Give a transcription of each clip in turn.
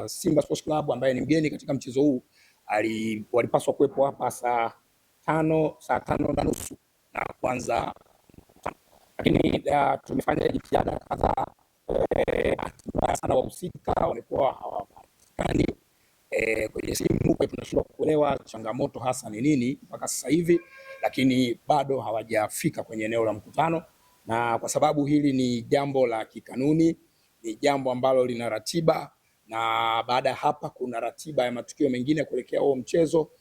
Simba Sports Club ambaye ni mgeni katika mchezo huu walipaswa kuwepo hapa saa 5:30 na kwanza, lakini tumefanya jitihada kadhaa. Mbaya sana wahusika walikuwa hawapatikani kwenye simu, kwa hiyo tunashindwa kuelewa changamoto hasa ni nini mpaka sasa hivi, lakini bado hawajafika kwenye eneo la mkutano, na kwa sababu hili ni jambo la kikanuni, ni jambo ambalo lina ratiba, na baada ya hapa kuna ratiba ya matukio mengine kuelekea huo mchezo.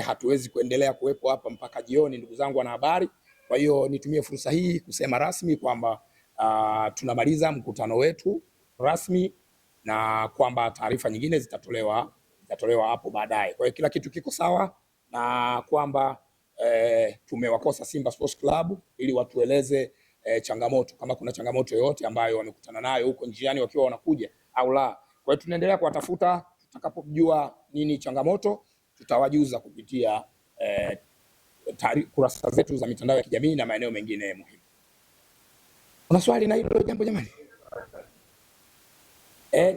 Hatuwezi kuendelea kuwepo hapa mpaka jioni, ndugu zangu wanahabari. Kwa hiyo nitumie fursa hii kusema rasmi kwamba tunamaliza mkutano wetu rasmi na kwamba taarifa nyingine zitatolewa hapo baadaye. Kwa hiyo kila kitu kiko sawa, na kwamba tumewakosa Simba Sports Club ili watueleze changamoto, kama kuna changamoto yoyote ambayo wamekutana nayo huko njiani wakiwa wanakuja au la. Kwa hiyo tunaendelea kuwatafuta, tutakapojua nini changamoto tutawajuza kupitia kurasa zetu za mitandao ya kijamii na maeneo mengine muhimu. Kuna swali na hilo jambo jamani?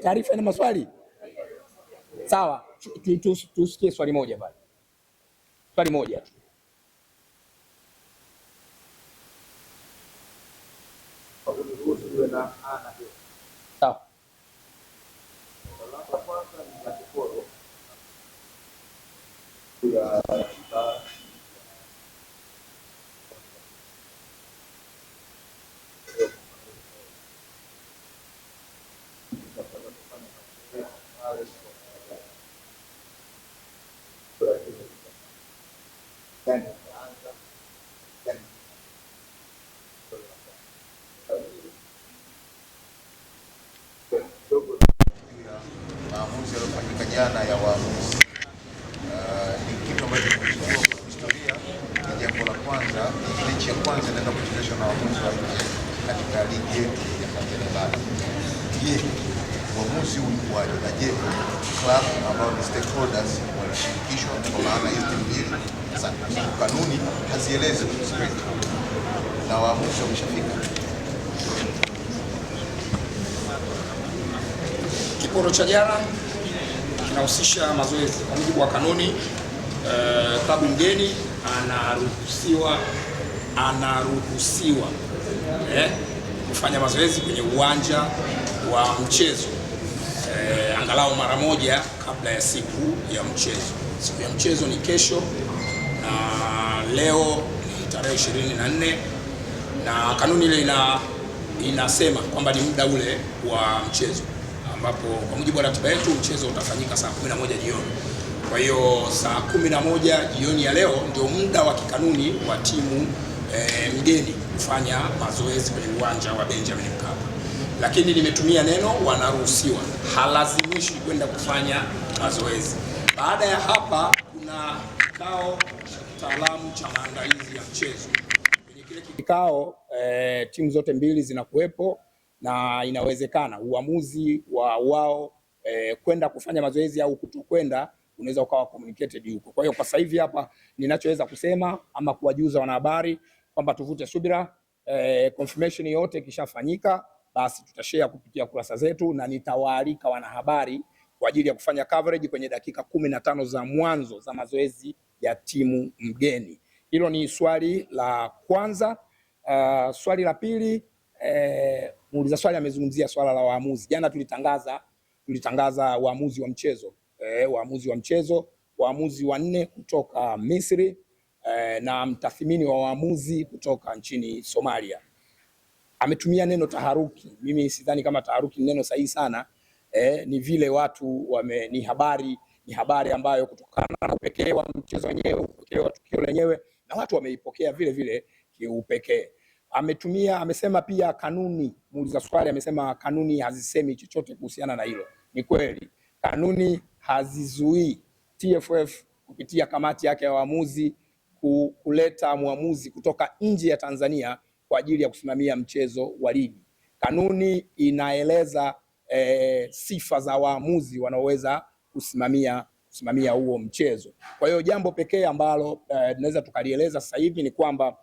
Taarifa ina maswali? Sawa, tusikie swali moja bali. Swali moja tu. Sawa. Maamuzi yaliyofanyika jana ya waamuzi ni kitu ambacho kimechukua kwa historia. Ni jambo la kwanza, mechi ya kwanza inaenda kuchezeshwa na waamuzi wa nje katika ligi yetu ya Tanzania Bara. Je, uamuzi ulikuwaje? Na je, club ambao ni stakeholders walishirikishwa? Kwa maana hizi mbili kanuni hazielezi na waamuzi wameshafika. Kiporo cha jana kinahusisha mazoezi. Kwa mujibu wa kanuni, klabu mgeni anaruhusiwa kufanya mazoezi kwenye uwanja wa mchezo angalau mara moja kabla ya siku ya mchezo. Siku ya mchezo ni kesho na leo ni tarehe 24, na kanuni ile inasema kwamba ni muda ule wa mchezo, ambapo kwa mujibu wa ratiba yetu mchezo utafanyika saa 11 jioni. Kwa hiyo saa 11 jioni ya leo ndio muda wa kikanuni wa timu mgeni kufanya mazoezi kwenye uwanja wa Benjamin Mkapa. Lakini nimetumia neno wanaruhusiwa, halazimishi kwenda kufanya mazoezi. Baada ya hapa kuna kikao cha kitaalamu cha maandalizi ya mchezo. Kwenye kile kikao timu zote mbili zinakuwepo, na inawezekana uamuzi wa wao kwenda kufanya mazoezi au kutokwenda unaweza ukawa communicated huko. Kwa hiyo kwa sasa hivi hapa ninachoweza kusema ama kuwajuza wanahabari kwamba tuvute subira, confirmation yote kishafanyika, basi tutashare kupitia kurasa zetu, na nitawaalika wanahabari kwa ajili ya kufanya coverage kwenye dakika 15 za mwanzo za mazoezi ya timu mgeni. Hilo ni swali la kwanza. Swali la pili, muuliza swali amezungumzia swala la waamuzi. Jana tulitangaza waamuzi wa mchezo, waamuzi wanne kutoka Misri na mtathmini wa waamuzi kutoka nchini Somalia. Ametumia neno taharuki. Mimi sidhani kama taharuki ni neno sahihi sana. Ni vile watu ni habari ambayo kutokana na upekee wa mchezo wenyewe, upekee wa tukio lenyewe, na watu wameipokea vile vile kiupekee. Amesema pia kanuni, muuliza swali amesema kanuni hazisemi chochote kuhusiana na hilo. Ni kweli, kanuni hazizuii TFF kupitia kamati yake ya waamuzi kuleta muamuzi kutoka nje ya Tanzania kwa ajili ya kusimamia mchezo wa ligi. Kanuni inaeleza sifa za waamuzi wanaoweza kusimamia huo mchezo. Kwa hiyo jambo pekee ambalo tunaweza tukalieleza sasa hivi ni kwamba